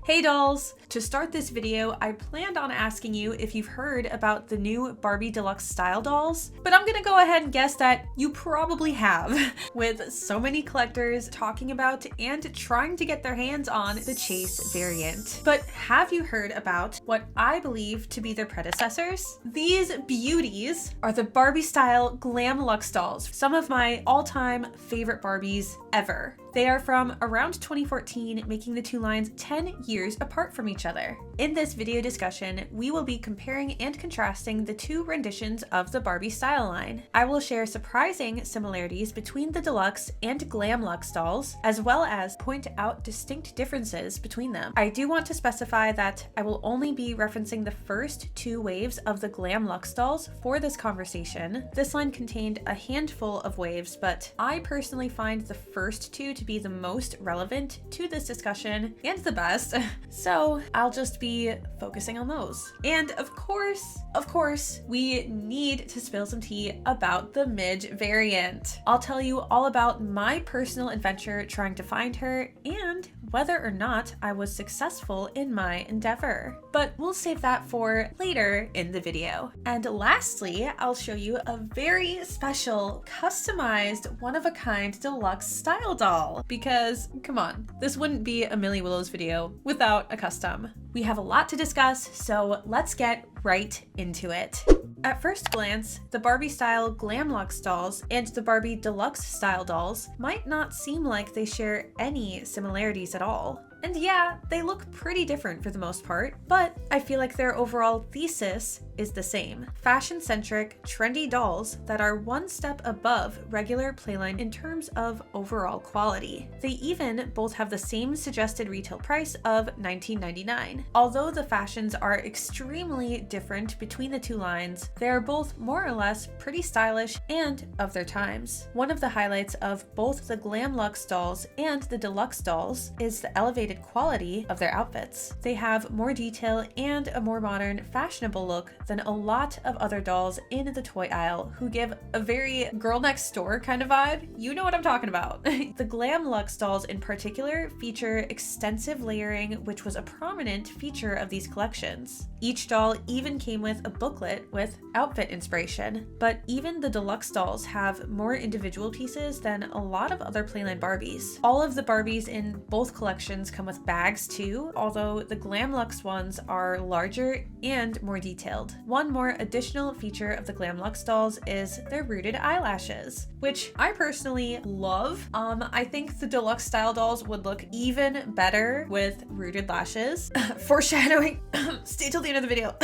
Hey dolls! To start this video, I planned on asking you if you've heard about the new Barbie Deluxe style dolls, but I'm gonna go ahead and guess that you probably have, with so many collectors talking about and trying to get their hands on the Chase variant. But have you heard about what I believe to be their predecessors? These beauties are the Barbie style Glam Luxe dolls, some of my all-time favorite Barbies ever. They are from around 2014, making the two lines 10 years apart from each other. In this video discussion, we will be comparing and contrasting the two renditions of the Barbie style line. I will share surprising similarities between the Deluxe and Glam Luxe dolls, as well as point out distinct differences between them. I do want to specify that I will only be referencing the first two waves of the Glam Luxe dolls for this conversation. This line contained a handful of waves, but I personally find the first two to be the most relevant to this discussion and the best, so I'll just be focusing on those. And of course, we need to spill some tea about the Midge variant. I'll tell you all about my personal adventure trying to find her and whether or not I was successful in my endeavor. But we'll save that for later in the video. And lastly, I'll show you a very special, customized, one-of-a-kind deluxe style doll. Because, come on, this wouldn't be a Millie Willows video without a custom. We have a lot to discuss, so let's get right into it. At first glance, the Barbie style Glam Luxe dolls and the Barbie Deluxe style dolls might not seem like they share any similarities at all. And yeah, they look pretty different for the most part, but I feel like their overall thesis is the same. Fashion-centric, trendy dolls that are one step above regular playline in terms of overall quality. They even both have the same suggested retail price of $19.99. Although the fashions are extremely different between the two lines, they are both more or less pretty stylish and of their times. One of the highlights of both the Glam Luxe dolls and the Deluxe dolls is the elevated quality of their outfits. They have more detail and a more modern, fashionable look than a lot of other dolls in the toy aisle who give a very girl next door kind of vibe. You know what I'm talking about. The Glam Luxe dolls in particular feature extensive layering, which was a prominent feature of these collections. Each doll even came with a booklet with outfit inspiration, but even the Deluxe dolls have more individual pieces than a lot of other Playline Barbies. All of the Barbies in both collections come with bags too, although the Glam Luxe ones are larger and more detailed. One more additional feature of the Glam Luxe dolls is their rooted eyelashes, which I personally love. I think the Deluxe style dolls would look even better with rooted lashes. Foreshadowing. Stay till the end of the video.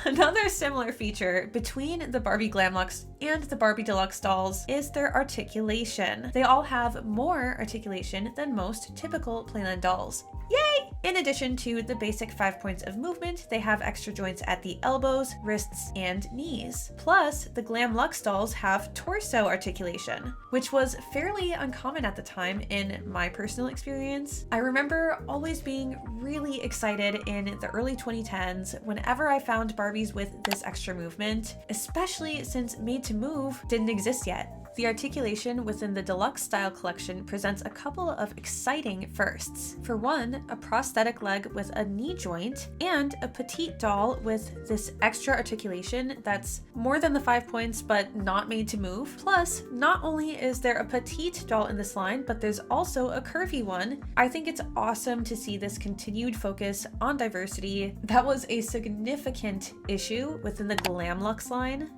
Another similar feature between the Barbie Glam Luxe and the Barbie Deluxe dolls is their articulation. They all have more articulation than most typical Playline dolls. Yay! In addition to the basic 5 points of movement, they have extra joints at the elbows, wrists, and knees. Plus, the Glam Luxe dolls have torso articulation, which was fairly uncommon at the time in my personal experience. I remember always being really excited in the early 2010s whenever I found Barbies with this extra movement, especially since Made to Move didn't exist yet. The articulation within the Deluxe style collection presents a couple of exciting firsts. For one, a prosthetic leg with a knee joint, and a petite doll with this extra articulation that's more than the 5 points but not made to move. Plus, not only is there a petite doll in this line, but there's also a curvy one. I think it's awesome to see this continued focus on diversity. That was a significant issue within the Glam Luxe line.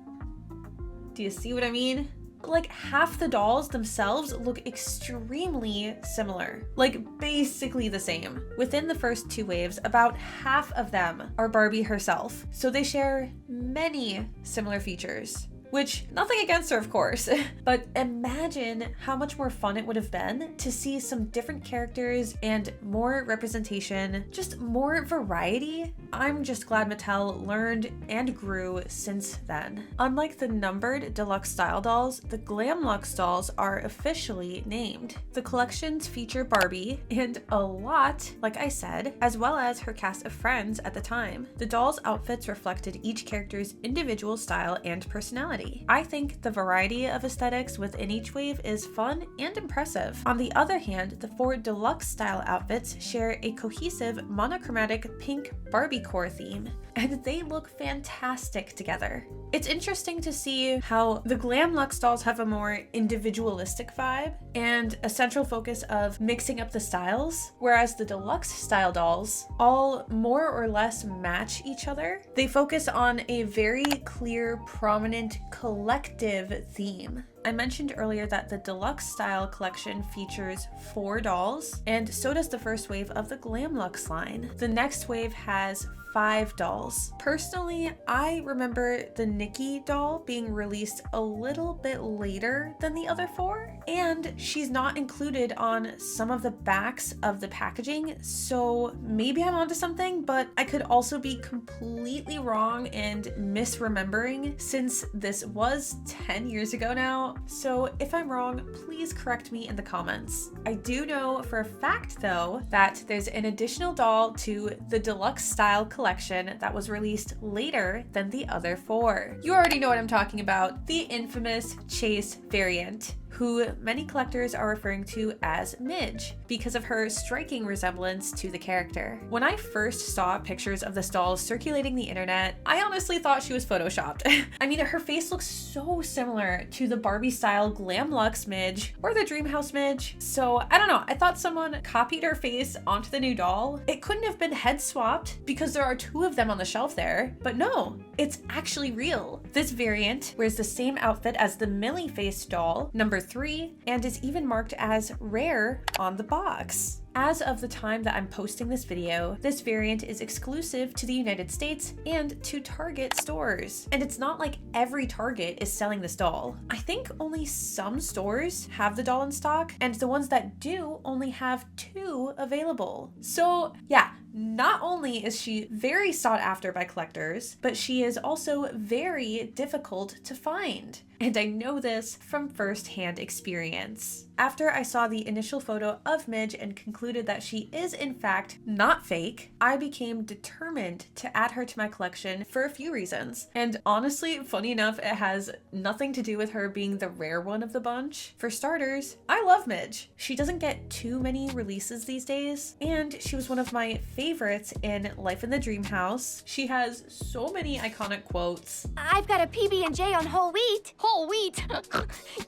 Do you see what I mean? Like half the dolls themselves look extremely similar, like basically the same. Within the first two waves, about half of them are Barbie herself, so they share many similar features. Which, nothing against her, of course, but imagine how much more fun it would have been to see some different characters and more representation, just more variety. I'm just glad Mattel learned and grew since then. Unlike the numbered Deluxe style dolls, the Glam Luxe dolls are officially named. The collections feature Barbie and a lot, like I said, as well as her cast of friends at the time. The dolls' outfits reflected each character's individual style and personality. story. I think the variety of aesthetics within each wave is fun and impressive. On the other hand, the 4 deluxe style outfits share a cohesive monochromatic pink Barbie core theme, and they look fantastic together. It's interesting to see how the Glam Luxe dolls have a more individualistic vibe and a central focus of mixing up the styles, whereas the deluxe style dolls all more or less match each other. They focus on a very clear, prominent, collective theme. I mentioned earlier that the deluxe style collection features 4 dolls, and so does the first wave of the Glam Luxe line. The next wave has 5 dolls. Personally, I remember the Nikki doll being released a little bit later than the other 4, and she's not included on some of the backs of the packaging, so maybe I'm onto something, but I could also be completely wrong and misremembering since this was 10 years ago now. So if I'm wrong, please correct me in the comments. I do know for a fact though that there's an additional doll to the deluxe style collection that was released later than the other 4. You already know what I'm talking about, the infamous Chase variant, who many collectors are referring to as Midge because of her striking resemblance to the character. When I first saw pictures of this doll circulating the internet, I honestly thought she was photoshopped. I mean, her face looks so similar to the Barbie style Glam Luxe Midge or the Dreamhouse Midge. So I don't know, I thought someone copied her face onto the new doll. It couldn't have been head swapped because there are 2 of them on the shelf there, but no, it's actually real. This variant wears the same outfit as the Millie face doll, number 3, and is even marked as rare on the box. As of the time that I'm posting this video, this variant is exclusive to the United States and to Target stores. And it's not like every Target is selling this doll. I think only some stores have the doll in stock, and the ones that do only have 2 available. So yeah, not only is she very sought after by collectors, but she is also very difficult to find. And I know this from firsthand experience. After I saw the initial photo of Midge and concluded that she is in fact not fake, I became determined to add her to my collection for a few reasons. And honestly, funny enough, it has nothing to do with her being the rare one of the bunch. For starters, I love Midge. She doesn't get too many releases these days, and she was one of my favorites in Life in the Dream House. She has so many iconic quotes. I've got a PB&J on whole wheat. Whole wheat?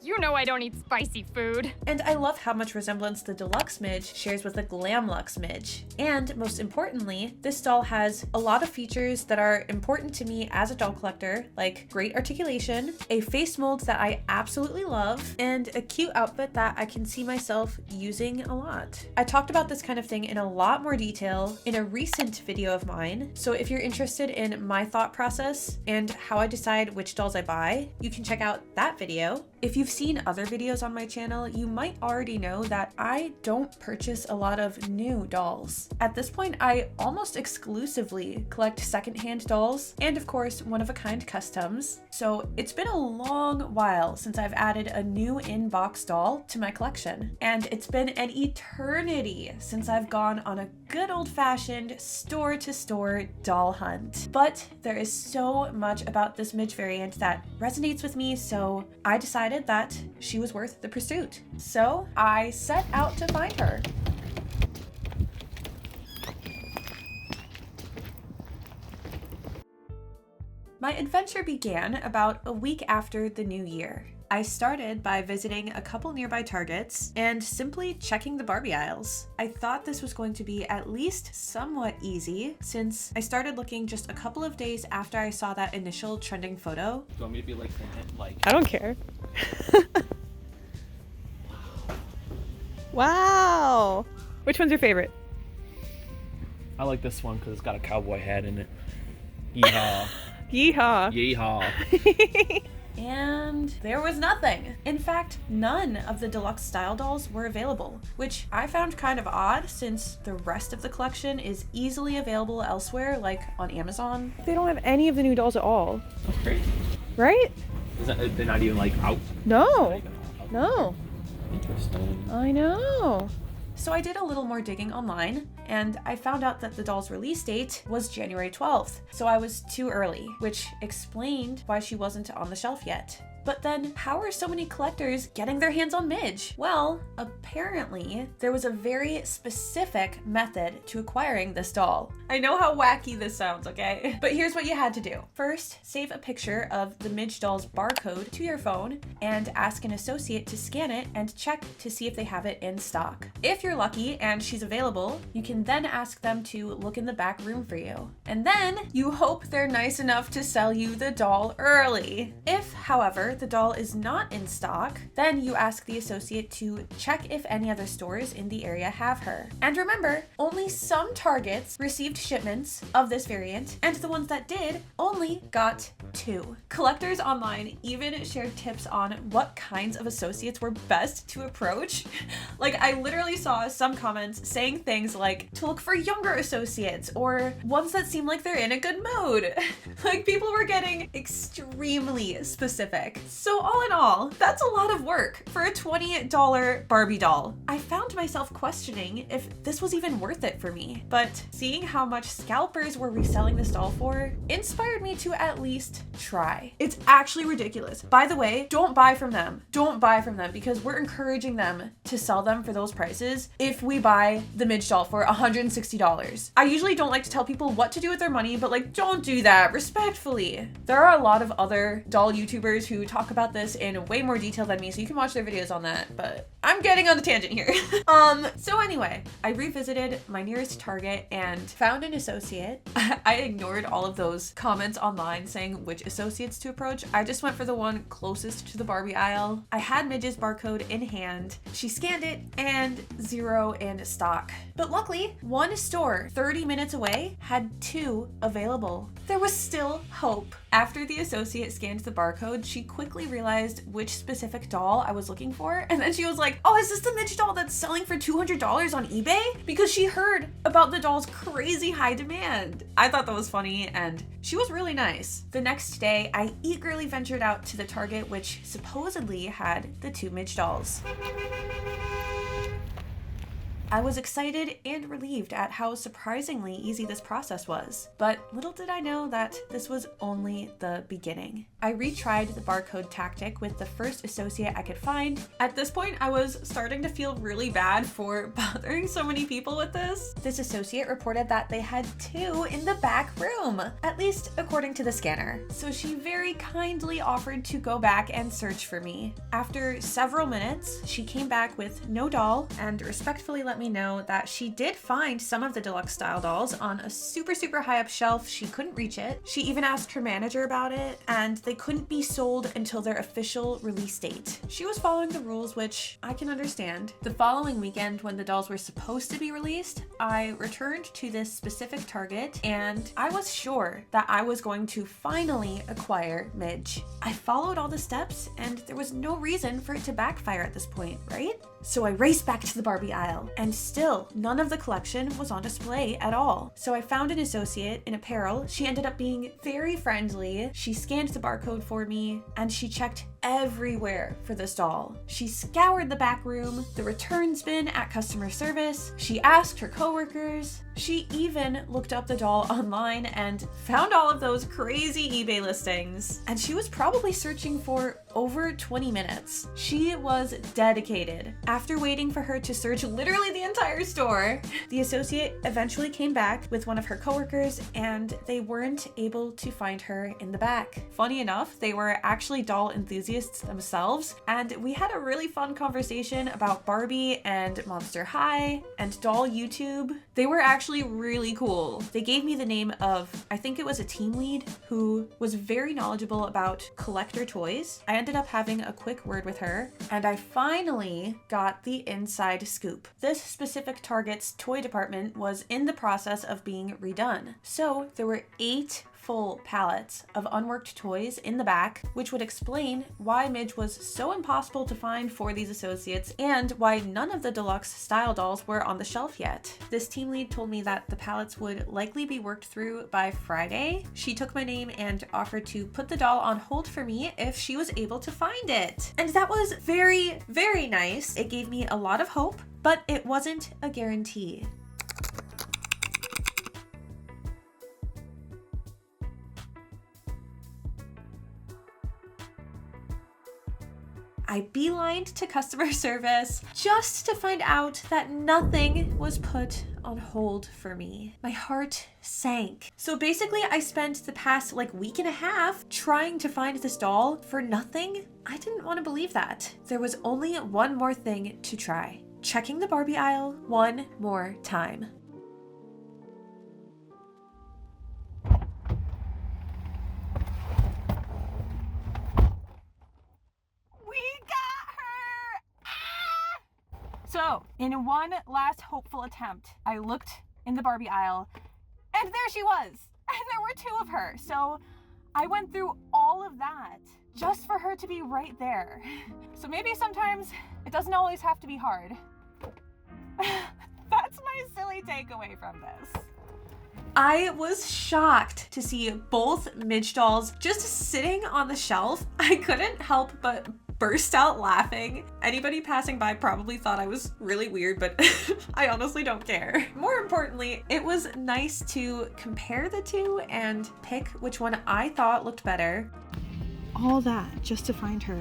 You know I don't eat spicy food. And I love how much resemblance the Deluxe Midge shares with the Glam Luxe Midge. And most importantly, this doll has a lot of features that are important to me as a doll collector, like great articulation, a face mold that I absolutely love, and a cute outfit that I can see myself using a lot. I talked about this kind of thing in a lot more detail in a recent video of mine, so if you're interested in my thought process and how I decide which dolls I buy, you can check out that video. If you've seen other videos on my channel, you might already know that I don't purchase a lot of new dolls. At this point, I almost exclusively collect secondhand dolls and of course one-of-a-kind customs. So it's been a long while since I've added a new in-box doll to my collection. And it's been an eternity since I've gone on a good old-fashioned store-to-store doll hunt. But there is so much about this Midge variant that resonates with me, so I decided that she was worth the pursuit. So I set out to find her. My adventure began about a week after the new year. I started by visiting a couple nearby Targets and simply checking the Barbie aisles. I thought this was going to be at least somewhat easy since I started looking just a couple of days after I saw that initial trending photo. Do you want me to be like, I don't care. Wow. Which one's your favorite? I like this one because it's got a cowboy hat in it. Yeehaw. Yeehaw. Yeehaw. And there was nothing. In fact, none of the deluxe style dolls were available, which I found kind of odd since the rest of the collection is easily available elsewhere, like on Amazon. They don't have any of the new dolls at all. That's crazy. Right? They're not even like out. No. No. Interesting. I know. So I did a little more digging online, and I found out that the doll's release date was January 12th. So I was too early, which explained why she wasn't on the shelf yet. But then, how are so many collectors getting their hands on Midge? Well, apparently, there was a very specific method to acquiring this doll. I know how wacky this sounds, okay? But here's what you had to do. First, save a picture of the Midge doll's barcode to your phone and ask an associate to scan it and check to see if they have it in stock. If you're lucky and she's available, you can then ask them to look in the back room for you. And then you hope they're nice enough to sell you the doll early. If, however, the doll is not in stock, then you ask the associate to check if any other stores in the area have her. And remember, only some Targets received shipments of this variant, and the ones that did only got 2. Collectors online even shared tips on what kinds of associates were best to approach. Like, I literally saw some comments saying things like to look for younger associates or ones that seem like they're in a good mood. Like, people were getting extremely specific. So all in all, that's a lot of work for a $20 Barbie doll. I found myself questioning if this was even worth it for me, but seeing how much scalpers were reselling this doll for inspired me to at least try. It's actually ridiculous. By the way, don't buy from them. Don't buy from them because we're encouraging them to sell them for those prices if we buy the Midge doll for $160. I usually don't like to tell people what to do with their money, but like, don't do that, respectfully. There are a lot of other doll YouTubers who talk about this in way more detail than me, so you can watch their videos on that, but I'm getting on a tangent here. So anyway, I revisited my nearest Target and found an associate. I ignored all of those comments online saying which associates to approach. I just went for the one closest to the Barbie aisle. I had Midge's barcode in hand. She scanned it and 0 in stock. But luckily, one store 30 minutes away had 2 available. There was still hope. After the associate scanned the barcode, she quickly realized which specific doll I was looking for, and then she was like, oh, is this the Midge doll that's selling for $200 on eBay? Because she heard about the doll's crazy high demand. I thought that was funny, and she was really nice. The next day, I eagerly ventured out to the Target, which supposedly had the 2 Midge dolls. I was excited and relieved at how surprisingly easy this process was, but little did I know that this was only the beginning. I retried the barcode tactic with the first associate I could find. At this point, I was starting to feel really bad for bothering so many people with this. This associate reported that they had 2 in the back room, at least according to the scanner. So she very kindly offered to go back and search for me. After several minutes, she came back with no doll and respectfully let me know that she did find some of the deluxe style dolls on a super high up shelf. She couldn't reach it. She even asked her manager about it, and they couldn't be sold until their official release date. She was following the rules, which I can understand. The following weekend, when the dolls were supposed to be released, I returned to this specific Target, and I was sure that I was going to finally acquire Midge. I followed all the steps, and there was no reason for it to backfire at this point, right? So I raced back to the Barbie aisle, and still none of the collection was on display at all. So I found an associate in apparel. She ended up being very friendly. She scanned the barcode for me, and she checked everywhere for this doll. She scoured the back room, the returns bin at customer service. She asked her coworkers. She even looked up the doll online and found all of those crazy eBay listings. And she was probably searching for over 20 minutes. She was dedicated. After waiting for her to search literally the entire store, the associate eventually came back with one of her coworkers, and they weren't able to find her in the back. Funny enough, they were actually doll enthusiasts themselves, and we had a really fun conversation about Barbie and Monster High and doll YouTube. They were actually really cool. They gave me the name of, I think it was a team lead, who was very knowledgeable about collector toys. I ended up having a quick word with her, and I finally got the inside scoop. This specific Target's toy department was in the process of being redone. So there were 8 full pallets of unworked toys in the back, which would explain why Midge was so impossible to find for these associates and why none of the deluxe style dolls were on the shelf yet. This team lead told me that the pallets would likely be worked through by Friday. She took my name and offered to put the doll on hold for me if she was able to find it. And that was very, very nice. It gave me a lot of hope, but it wasn't a guarantee. I beelined to customer service just to find out that nothing was put on hold for me. My heart sank. So basically I spent the past week and a half trying to find this doll for nothing. I didn't want to believe that. There was only one more thing to try. Checking the Barbie aisle one more time. So, in one last hopeful attempt, I looked in the Barbie aisle, and there she was! And there were two of her, so I went through all of that just for her to be right there. So maybe sometimes it doesn't always have to be hard. That's my silly takeaway from this. I was shocked to see both Midge dolls just sitting on the shelf. I couldn't help but burst out laughing. Anybody passing by probably thought I was really weird, but I honestly don't care. More importantly, it was nice to compare the two and pick which one I thought looked better. All that just to find her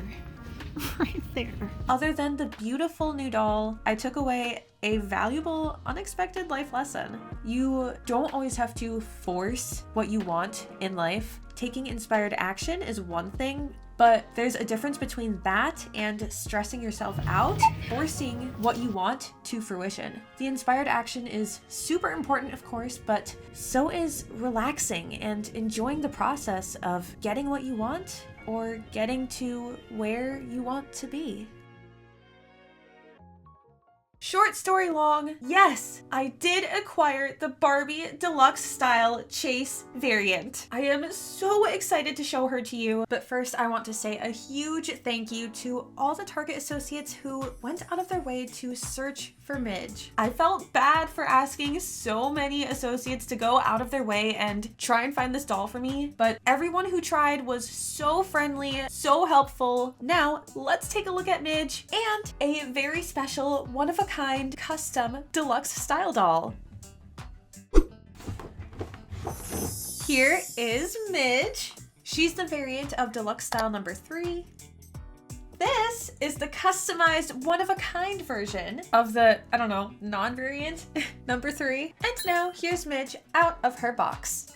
right there. Other than the beautiful new doll, I took away a valuable, unexpected life lesson. You don't always have to force what you want in life. Taking inspired action is one thing, but there's a difference between that and stressing yourself out, forcing what you want to fruition. The inspired action is super important, of course, but so is relaxing and enjoying the process of getting what you want or getting to where you want to be. Short story long, yes, I did acquire the Barbie Deluxe Style Chase variant. I am so excited to show her to you, but first I want to say a huge thank you to all the Target associates who went out of their way to search for Midge. I felt bad for asking so many associates to go out of their way and try and find this doll for me, but everyone who tried was so friendly, so helpful. Now, let's take a look at Midge and a very special, one-of-a-kind, custom deluxe style doll. Here is Midge. She's the variant of Deluxe Style number 3. This is the customized one-of-a-kind version of the, non-variant number 3. And now here's Midge out of her box.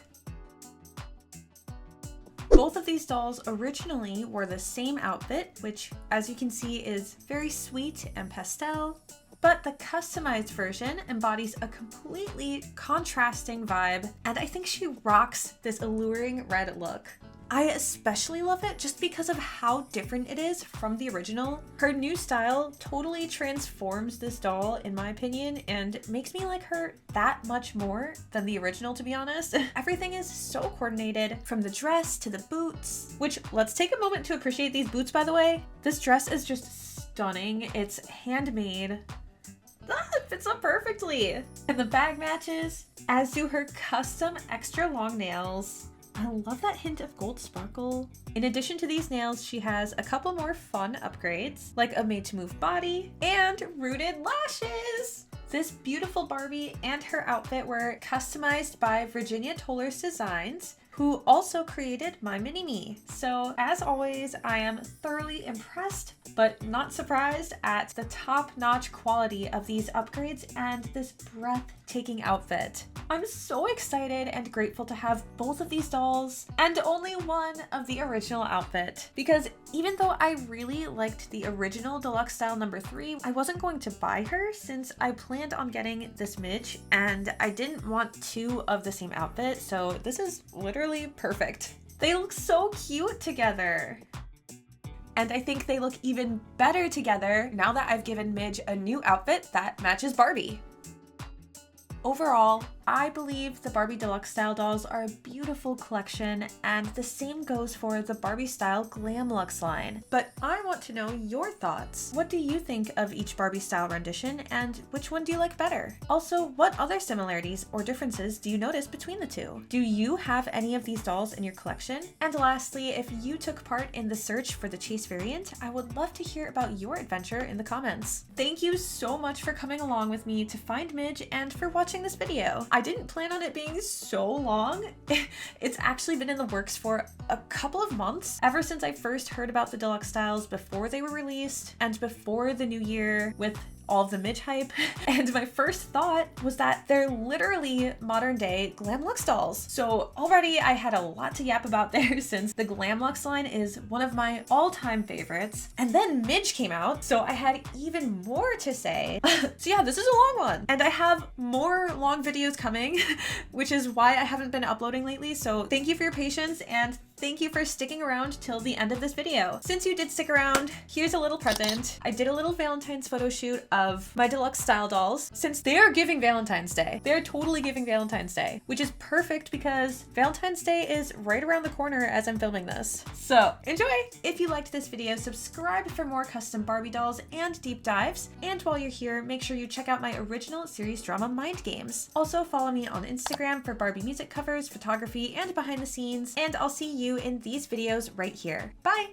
Both of these dolls originally wore the same outfit, which, as you can see, is very sweet and pastel. But the customized version embodies a completely contrasting vibe, and I think she rocks this alluring red look. I especially love it just because of how different it is from the original. Her new style totally transforms this doll, in my opinion, and makes me like her that much more than the original, to be honest. Everything is so coordinated, from the dress to the boots, which, let's take a moment to appreciate these boots, by the way. This dress is just stunning. It's handmade. It fits up perfectly. And the bag matches, as do her custom extra long nails. I love that hint of gold sparkle. In addition to these nails, she has a couple more fun upgrades, like a made-to-move body and rooted lashes. This beautiful Barbie and her outfit were customized by Virginia Toller's Designs, who also created My Mini-Me. So as always, I am thoroughly impressed, but not surprised at the top-notch quality of these upgrades and this breathtaking outfit. I'm so excited and grateful to have both of these dolls and only one of the original outfit, because even though I really liked the original Deluxe Style number 3, I wasn't going to buy her since I planned on getting this Midge and I didn't want two of the same outfit, so this is literally perfect. They look so cute together. And I think they look even better together now that I've given Midge a new outfit that matches Barbie. Overall, I believe the Barbie Deluxe style dolls are a beautiful collection, and the same goes for the Barbie style GLAM LUXE line. But I want to know your thoughts. What do you think of each Barbie style rendition, and which one do you like better? Also, what other similarities or differences do you notice between the two? Do you have any of these dolls in your collection? And lastly, if you took part in the search for the Chase variant, I would love to hear about your adventure in the comments. Thank you so much for coming along with me to find Midge and for watching this video. I didn't plan on it being so long. It's actually been in the works for a couple of months, ever since I first heard about the deluxe styles before they were released and before the new year with all of the Midge hype. And my first thought was that they're literally modern day GLAM LUXE dolls. So already I had a lot to yap about there since the GLAM LUXE line is one of my all-time favorites. And then Midge came out, so I had even more to say. So yeah, this is a long one. And I have more long videos coming, which is why I haven't been uploading lately. So thank you for your patience, and thank you for sticking around till the end of this video. Since you did stick around, here's a little present. I did a little Valentine's photo shoot of my deluxe style dolls, since they are giving Valentine's Day. They're totally giving Valentine's Day, which is perfect because Valentine's Day is right around the corner as I'm filming this. So enjoy! If you liked this video, subscribe for more custom Barbie dolls and deep dives. And while you're here, make sure you check out my original series drama Mind Games. Also follow me on Instagram for Barbie music covers, photography, and behind the scenes. And I'll see you in these videos right here. Bye!